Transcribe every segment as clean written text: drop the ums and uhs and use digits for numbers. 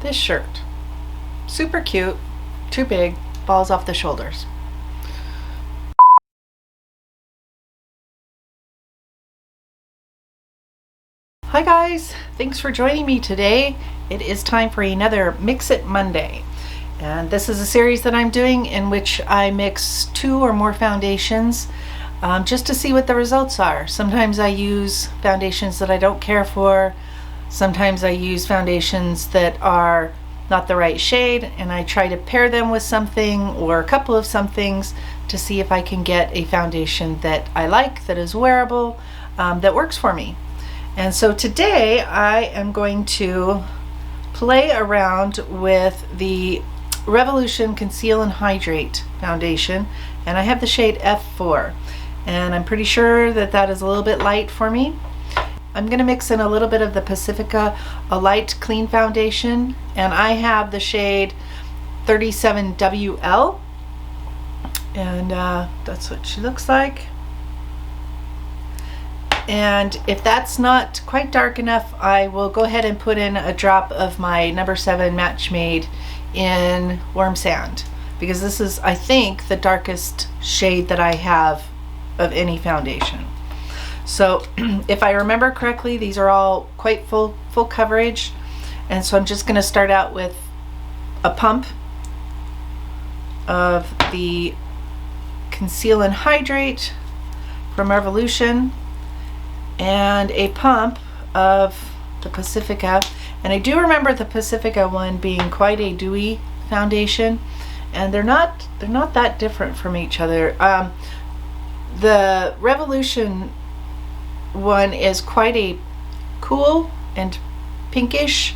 this shirt. Super cute, too big, falls off the shoulders. Hi guys, thanks for joining me today. It is time for another Mix It Monday. And this is a series that I'm doing in which I mix 2 or more foundations just to see what the results are. Sometimes I use foundations that I don't care for. Sometimes I use foundations that are not the right shade, and I try to pair them with something or a couple of somethings to see if I can get a foundation that I like, that is wearable, that works for me. And so today I am going to play around with the Revolution Conceal and Hydrate foundation, and I have the shade F4, and I'm pretty sure that that is a little bit light for me. I'm going to mix in a little bit of the Pacifica Alight Clean Foundation, and I have the shade 37WL, and that's what she looks like. And if that's not quite dark enough, I will go ahead and put in a drop of my number 7 Match Made in Warm Sand, because this is, I think, the darkest shade that I have of any foundation. So if I remember correctly, these are all quite full coverage, and so I'm just going to start out with a pump of the Conceal and Hydrate from Revolution and a pump of the Pacifica. And I do remember the Pacifica one being quite a dewy foundation, and they're not that different from each other. The Revolution one is quite a cool and pinkish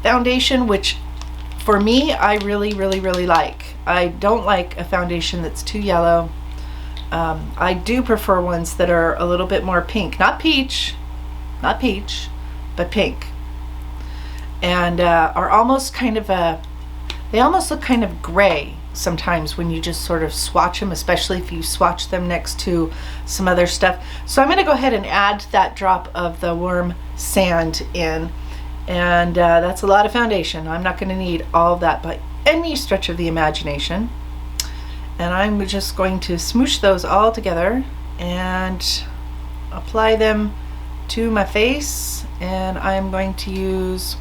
foundation, which for me I really like. I don't like a foundation that's too yellow. I do prefer ones that are a little bit more pink, not peach, but pink, and are almost kind of they almost look kind of gray sometimes when you just sort of swatch them, especially if you swatch them next to some other stuff. So I'm going to go ahead and add that drop of the Warm Sand in, and that's a lot of foundation. I'm not going to need all of that by any stretch of the imagination. And I'm just going to smoosh those all together and apply them to my face. And I'm going to use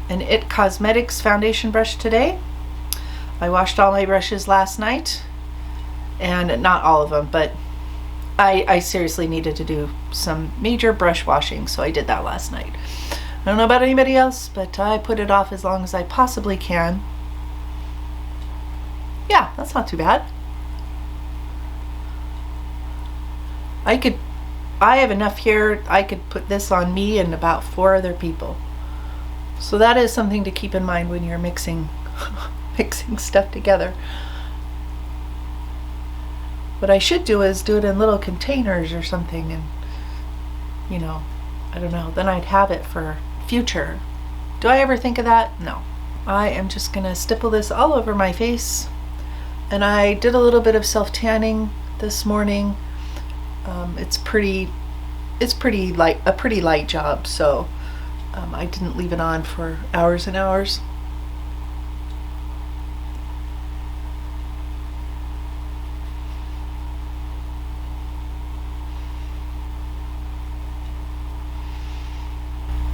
an IT Cosmetics foundation brush today. I washed all my brushes last night, and not all of them, but I seriously needed to do some major brush washing, so I did that last night. I don't know about anybody else, but I put it off as long as I possibly can. Yeah, that's not too bad. I have enough here, I could put this on me and about 4 other people. So that is something to keep in mind when you're mixing stuff together. What I should do is do it in little containers or something, and you know, I don't know, then I'd have it for future. Do I ever think of that? No. I am just gonna stipple this all over my face. And I did a little bit of self-tanning this morning. It's pretty light, a pretty light job, so I didn't leave it on for hours and hours.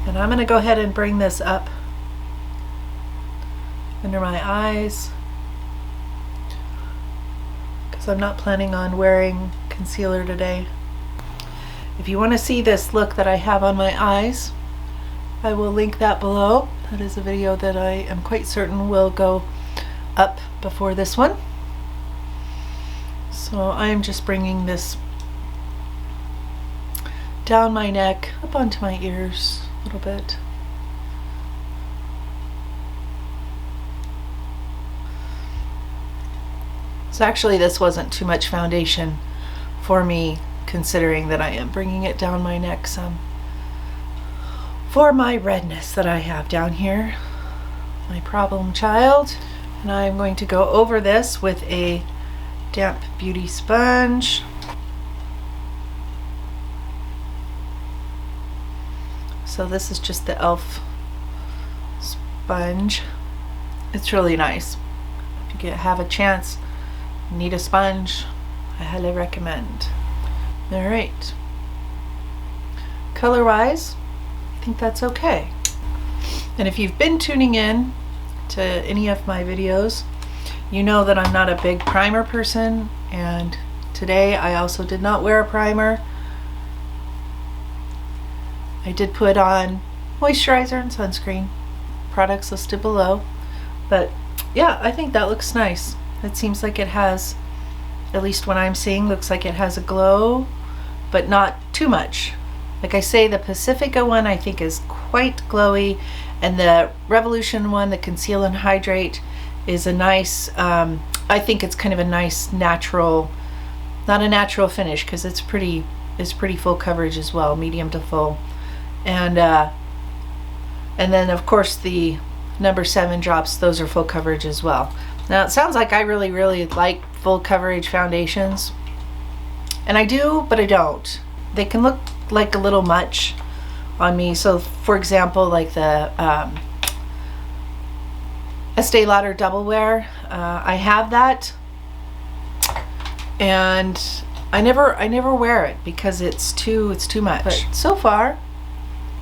And I'm going to go ahead and bring this up under my eyes, because I'm not planning on wearing concealer today. If you want to see this look that I have on my eyes, I will link that below. That is a video that I am quite certain will go up before this one. So I am just bringing this down my neck, up onto my ears a little bit. So actually this wasn't too much foundation for me, considering that I am bringing it down my neck some for my redness that I have down here, my problem child. And I'm going to go over this with a damp beauty sponge. So this is just the e.l.f. sponge. It's really nice. If you have a chance, need a sponge, I highly recommend. All right. Color-wise, I think that's okay. And if you've been tuning in to any of my videos, you know that I'm not a big primer person, and today I also did not wear a primer. I did put on moisturizer and sunscreen, products listed below, but yeah, I think that looks nice. It seems like it has, at least what I'm seeing, looks like it has a glow, but not too much. Like I say, the Pacifica one I think is quite glowy, and the Revolution one, the Conceal and Hydrate, is a nice, I think it's kind of a nice natural, not a natural finish, because it's pretty full coverage as well, medium to full. And then of course the number 7 drops, those are full coverage as well. Now it sounds like I really like full coverage foundations, and I do, but I don't. They can look like a little much on me. So for example, like the Estee Lauder Double Wear, I have that, and I never wear it because it's too much. But so far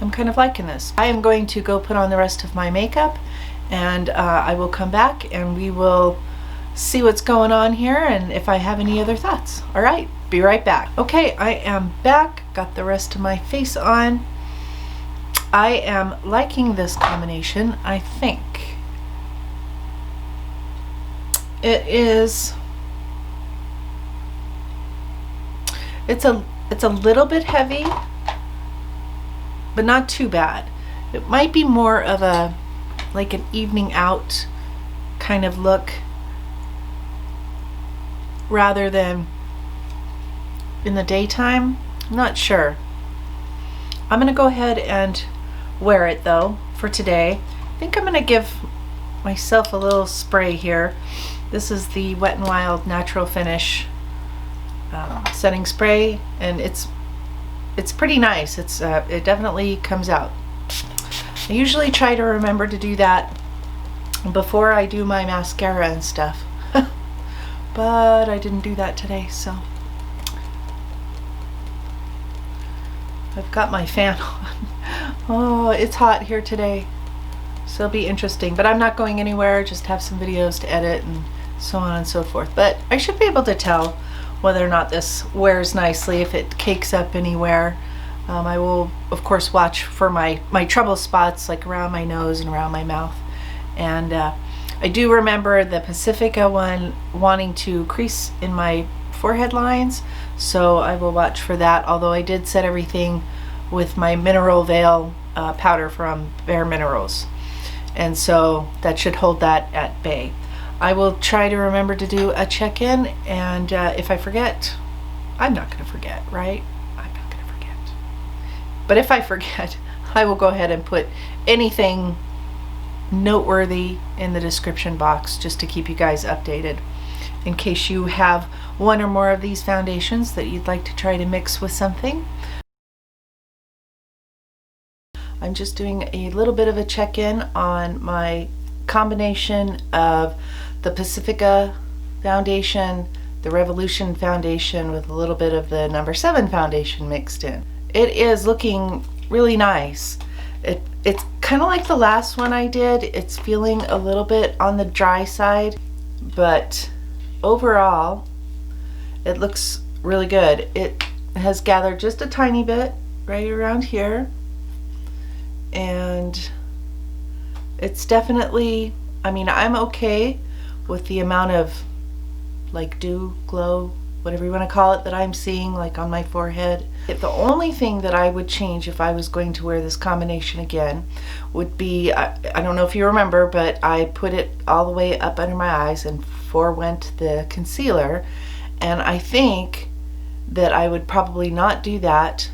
I'm kind of liking this. I am going to go put on the rest of my makeup, and I will come back and we will see what's going on here and if I have any other thoughts. All right, be right back. Okay, I am back, got the rest of my face on. I am liking this combination. I think it is, it's a little bit heavy, but not too bad. It might be more of a, like an evening out kind of look rather than in the daytime. I'm not sure. I'm gonna go ahead and wear it though for today. I think I'm gonna give myself a little spray here. This is the Wet n Wild Natural Finish setting spray, and it's pretty nice. It definitely comes out. I usually try to remember to do that before I do my mascara and stuff, but I didn't do that today, so I've got my fan on. Oh, it's hot here today, so it'll be interesting, but I'm not going anywhere, just have some videos to edit and so on and so forth. But I should be able to tell whether or not this wears nicely, if it cakes up anywhere. I will of course watch for my trouble spots, like around my nose and around my mouth. And I do remember the Pacifica one wanting to crease in my forehead lines, so I will watch for that, although I did set everything with my Mineral Veil powder from Bare Minerals, and so that should hold that at bay. I will try to remember to do a check-in, and if I forget, I'm not going to forget, right? I'm not going to forget. But if I forget, I will go ahead and put anything noteworthy in the description box just to keep you guys updated, in case you have one or more of these foundations that you'd like to try to mix with something. I'm just doing a little bit of a check-in on my combination of the Pacifica foundation, the Revolution foundation with a little bit of the number 7 foundation mixed in. It is looking really nice. It's kind of like the last one I did. It's feeling a little bit on the dry side, but overall it looks really good. It has gathered just a tiny bit right around here, and it's definitely, I mean, I'm okay with the amount of like dew, glow, whatever you want to call it, that I'm seeing like on my forehead. The only thing that I would change if I was going to wear this combination again would be, I don't know if you remember, but I put it all the way up under my eyes and forewent the concealer, and I think that I would probably not do that.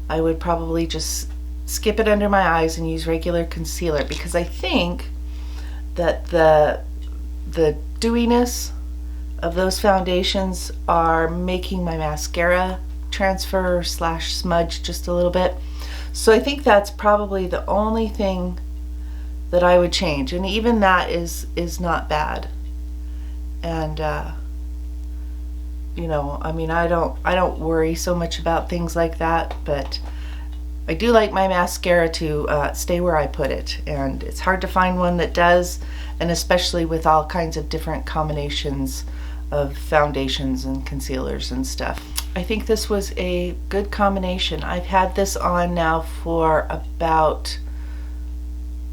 I would probably just skip it under my eyes and use regular concealer, because I think that the dewiness of those foundations are making my mascara transfer / smudge just a little bit. So I think that's probably the only thing that I would change, and even that is not bad. And you know, I mean, I don't worry so much about things like that, but I do like my mascara to stay where I put it, and it's hard to find one that does, and especially with all kinds of different combinations of foundations and concealers and stuff. I think this was a good combination. I've had this on now for about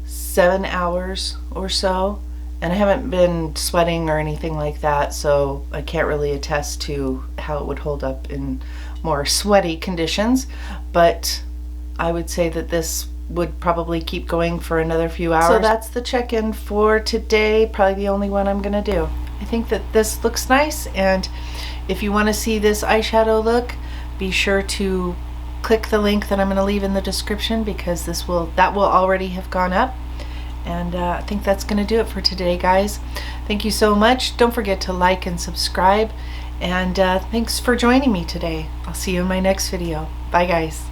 7 hours or so, and I haven't been sweating or anything like that, so I can't really attest to how it would hold up in more sweaty conditions, but I would say that this would probably keep going for another few hours. So that's the check-in for today, probably the only one I'm gonna do. I think that this looks nice, and if you want to see this eyeshadow look, be sure to click the link that I'm going to leave in the description, because that will already have gone up. And I think that's going to do it for today, guys. Thank you so much. Don't forget to like and subscribe, and thanks for joining me today. I'll see you in my next video. Bye, guys.